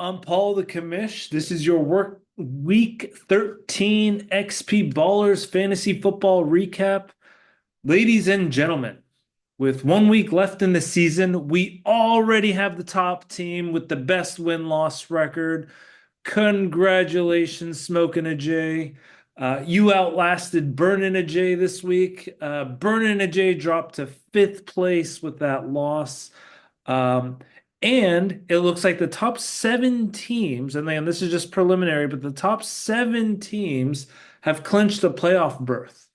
I'm Paul the Commish. This is your work week 13 XP Ballers fantasy football recap. Ladies and gentlemen, with 1 week left in the season, we already have the top team with the best win-loss record. Congratulations, Smoking a J. You outlasted Burnin' a J this week. Burnin' a J dropped to fifth place with that loss. Um, and it looks like the top seven teams, and then this is just preliminary, but the top seven teams have clinched a playoff berth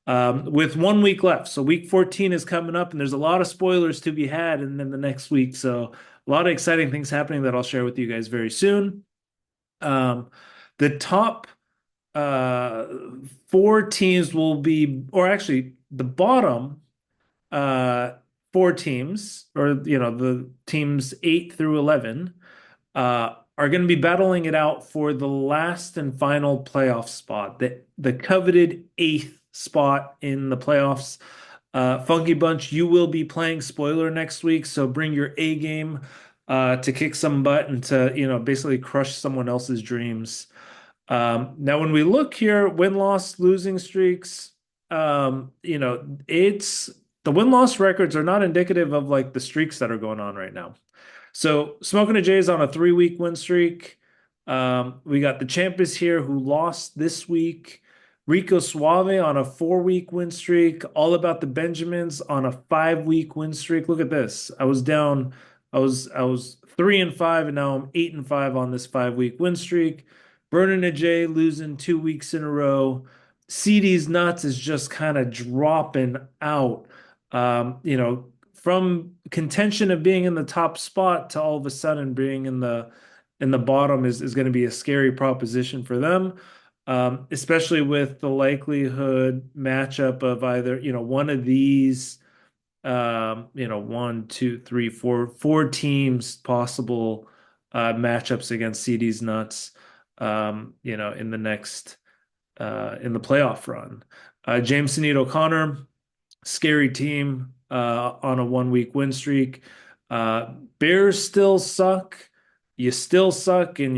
with 1 week left. So week 14 is coming up, and there's a lot of spoilers to be had in the next week. So a lot of exciting things happening that I'll share with you guys very soon. Um, the top uh, four teams will be, or actually, the bottom uh, four teams, or the teams 8 through 11, are going to be battling it out for the last and final playoff spot, the coveted eighth spot in the playoffs. Funky Bunch, you will be playing spoiler next week, so bring your A game to kick some butt and to basically crush someone else's dreams. Now, when we look here, win-loss, losing streaks, it's the win-loss records are not indicative of like the streaks that are going on right now. So Smoking a Jay is on a 3 week win streak. We got the Champions here who lost this week. Rico Suave on a 4 week win streak. All About the Benjamins on a 5 week win streak. Look at this. I was down. I was 3-5, and now I'm 8-5 on this 5 week win streak. Burning a J losing 2 weeks in a row. CD's nuts is just kind of dropping out. From contention of being in the top spot to all of a sudden being in the bottom is going to be a scary proposition for them, especially with the likelihood matchup of either one of these, one, two, three, four teams possible matchups against CD's nuts, in the next in the playoff run. Jameson Eat O'Connor, scary team on a 1 week win streak. Bears still suck. You still suck, and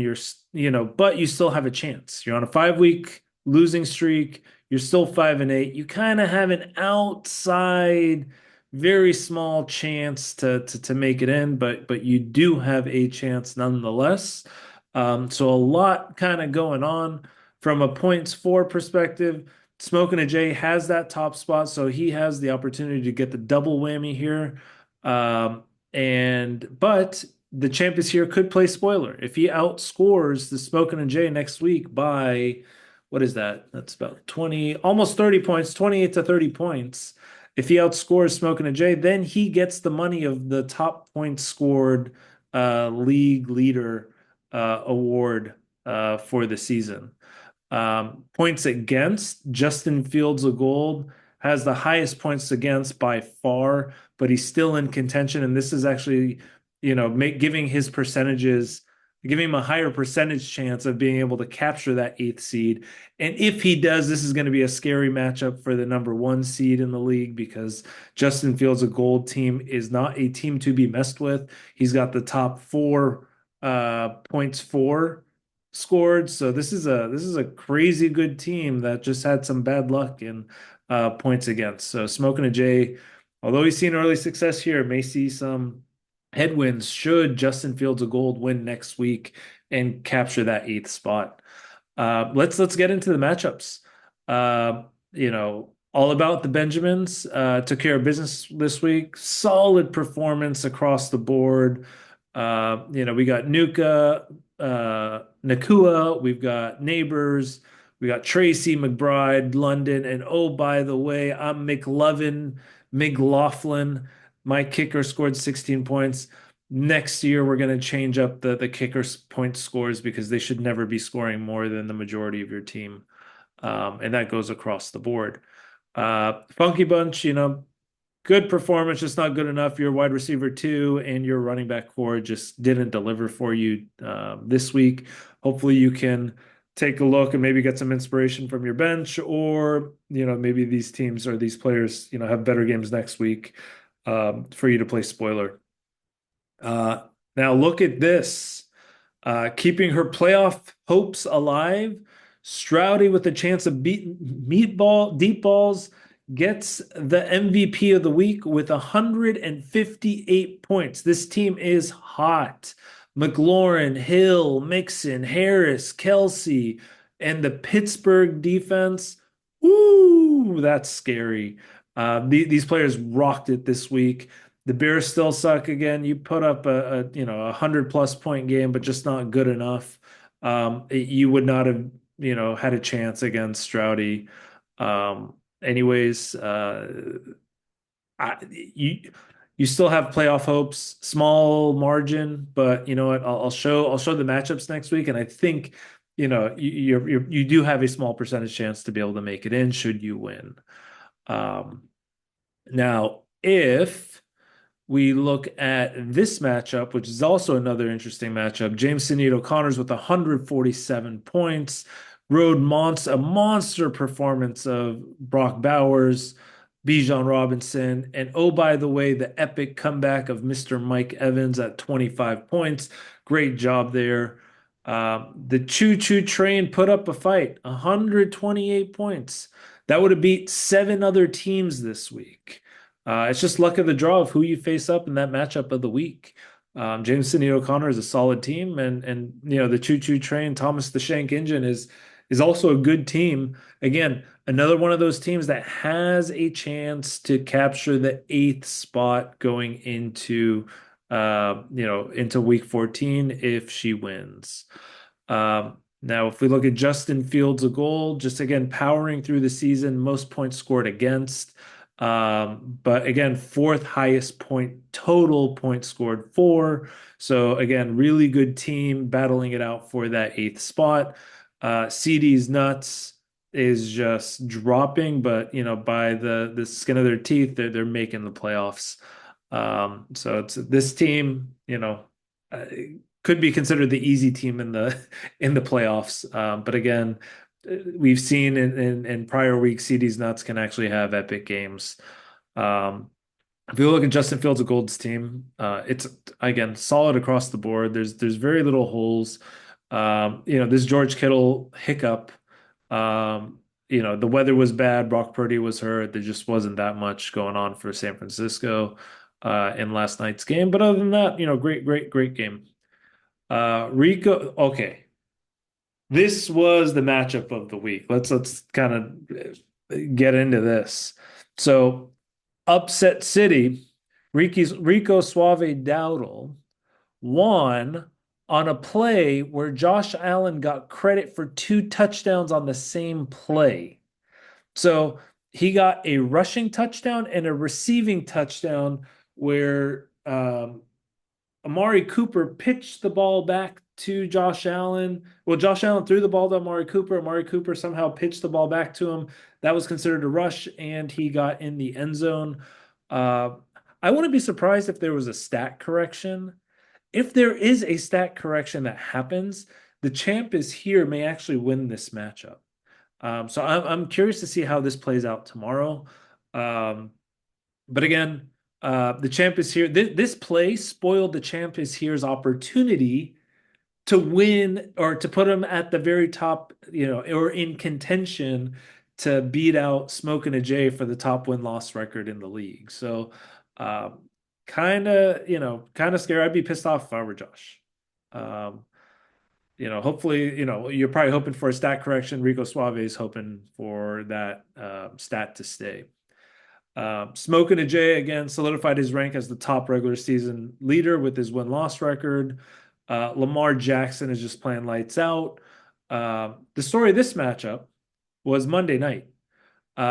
but you still have a chance. You're on a 5 week losing streak. You're still 5-8. You kind of have an outside, very small chance to make it in, but you do have a chance nonetheless. So a lot kind of going on from a points for perspective. Smoking a J has that top spot, so he has the opportunity to get the double whammy here. But the champions here could play spoiler. If he outscores the Smoking a J next week by what is that? That's about 20, almost 30 points, 28 to 30 points. If he outscores Smoking a J, then he gets the money of the top points scored league leader award for the season. Points against, Justin Fields of Gold has the highest points against by far, but he's still in contention. And this is actually, giving his percentages, giving him a higher percentage chance of being able to capture that eighth seed. And if he does, this is going to be a scary matchup for the number one seed in the league because Justin Fields of Gold team is not a team to be messed with. He's got the top four points for scored. So this is a crazy good team that just had some bad luck in points against. So Smoking a J, although he's seen early success here, may see some headwinds should Justin Fields of Gold win next week and capture that eighth spot. Let's get into the matchups. All About the Benjamins took care of business this week. Solid performance across the board. We got Nakua, we've got Neighbors, we got Tracy McBride, London, and oh, by the way, I'm McLaughlin. My kicker scored 16 points. Next year, we're going to change up the kicker's point scores because they should never be scoring more than the majority of your team. And that goes across the board. Funky Bunch, good performance, just not good enough. Your wide receiver two and your running back core just didn't deliver for you this week. Hopefully you can take a look and maybe get some inspiration from your bench, or maybe these teams or these players have better games next week for you to play spoiler. Now look at this. Keeping her playoff hopes alive, Stroudy with a chance of beating meatball deep balls gets the MVP of the week with 158 points. This team is hot. McLaurin, Hill, Mixon, Harris, Kelsey, and the Pittsburgh defense. Woo, that's scary. These players rocked it this week. The Bears still suck again. You put up a 100+ point game, but just not good enough. You would not have had a chance against Stroudy. Anyways, you you still have playoff hopes, small margin, but you know what? I'll show the matchups next week, and I think you do have a small percentage chance to be able to make it in should you win. Um, Now, if we look at this matchup, which is also another interesting matchup. James Sinead O'Connor's with 147 points. A monster performance of Brock Bowers, Bijan Robinson, and oh, by the way, the epic comeback of Mr. Mike Evans at 25 points. Great job there. The Choo Choo Train put up a fight, 128 points. That would have beat 7 other teams this week. It's just luck of the draw of who you face up in that matchup of the week. James Sidney O'Connor is a solid team, and the Choo Choo Train, Thomas the Shank Engine is also a good team. Again, another one of those teams that has a chance to capture the 8th spot going into week 14 if she wins. Now, if we look at Justin Fields of goal, just again powering through the season, most points scored against. But again, 4th highest total points scored for. So again, really good team battling it out for that 8th spot. CD's nuts is just dropping, but by the skin of their teeth, they're making the playoffs. So it's this team, uh, could be considered the easy team in the in the playoffs. But again, we've seen in prior weeks, CD's nuts can actually have epic games. Um, if you look at Justin Fields' of Gold's team, it's again solid across the board. There's very little holes. This George Kittle hiccup. The weather was bad. Brock Purdy was hurt. There just wasn't that much going on for San Francisco in last night's game. But other than that, great, great, great game. Rico, okay. This was the matchup of the week. Let's kind of get into this. So, upset city, Rico Suave Dowdle won on a play where Josh Allen got credit for 2 touchdowns on the same play. So he got a rushing touchdown and a receiving touchdown where Amari Cooper pitched the ball back to Josh Allen. Well, Josh Allen threw the ball to Amari Cooper. Amari Cooper somehow pitched the ball back to him. That was considered a rush, and he got in the end zone. Uh, I wouldn't be surprised if there was a stat correction. If there is a stat correction that happens, the champ is here may actually win this matchup. So I'm curious to see how this plays out tomorrow. But again, the champ is here. This play spoiled the champ is here's opportunity to win or to put him at the very top, or in contention to beat out Smoking a J for the top win-loss record in the league. So, kind of scary. I'd be pissed off if I were Josh. Hopefully, you're probably hoping for a stat correction. Rico Suave is hoping for that stat to stay. Smoking a J again solidified his rank as the top regular season leader with his win-loss record. Lamar Jackson is just playing lights out. The story of this matchup was Monday night.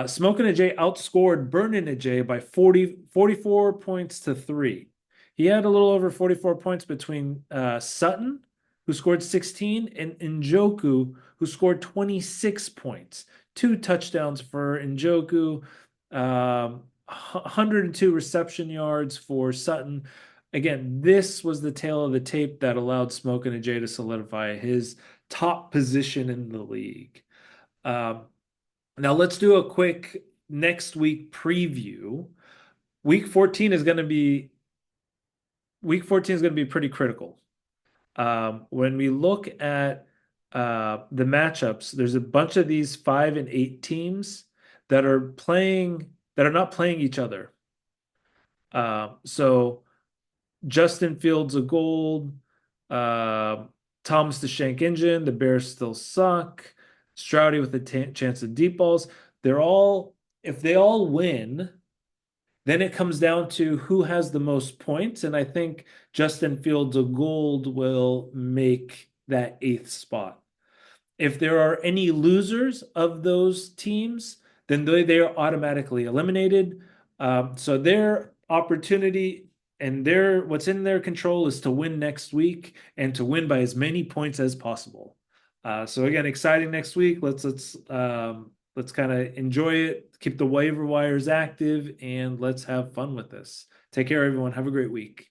Smoking a J outscored Burning a J by 44 points to 3. He had a little over 44 points between Sutton, who scored 16, and Njoku, who scored 26 points. 2 touchdowns for Njoku, 102 reception yards for Sutton. Again, this was the tail of the tape that allowed Smoking a J to solidify his top position in the league. Now let's do a quick next week preview. Week 14 is going to be pretty critical. When we look at the matchups, there's a bunch of these 5 and 8 teams that are not playing each other. So Justin Fields of gold, uh, Thomas the Shank Engine, the Bears still suck. Stroudy with a chance of deep balls. They're all, if they all win, then it comes down to who has the most points. And I think Justin Fields of gold will make that eighth spot. If there are any losers of those teams, then they are automatically eliminated. So their opportunity and what's in their control is to win next week and to win by as many points as possible. So again, exciting next week. Let's kind of enjoy it, keep the waiver wires active, and let's have fun with this. Take care, everyone. Have a great week.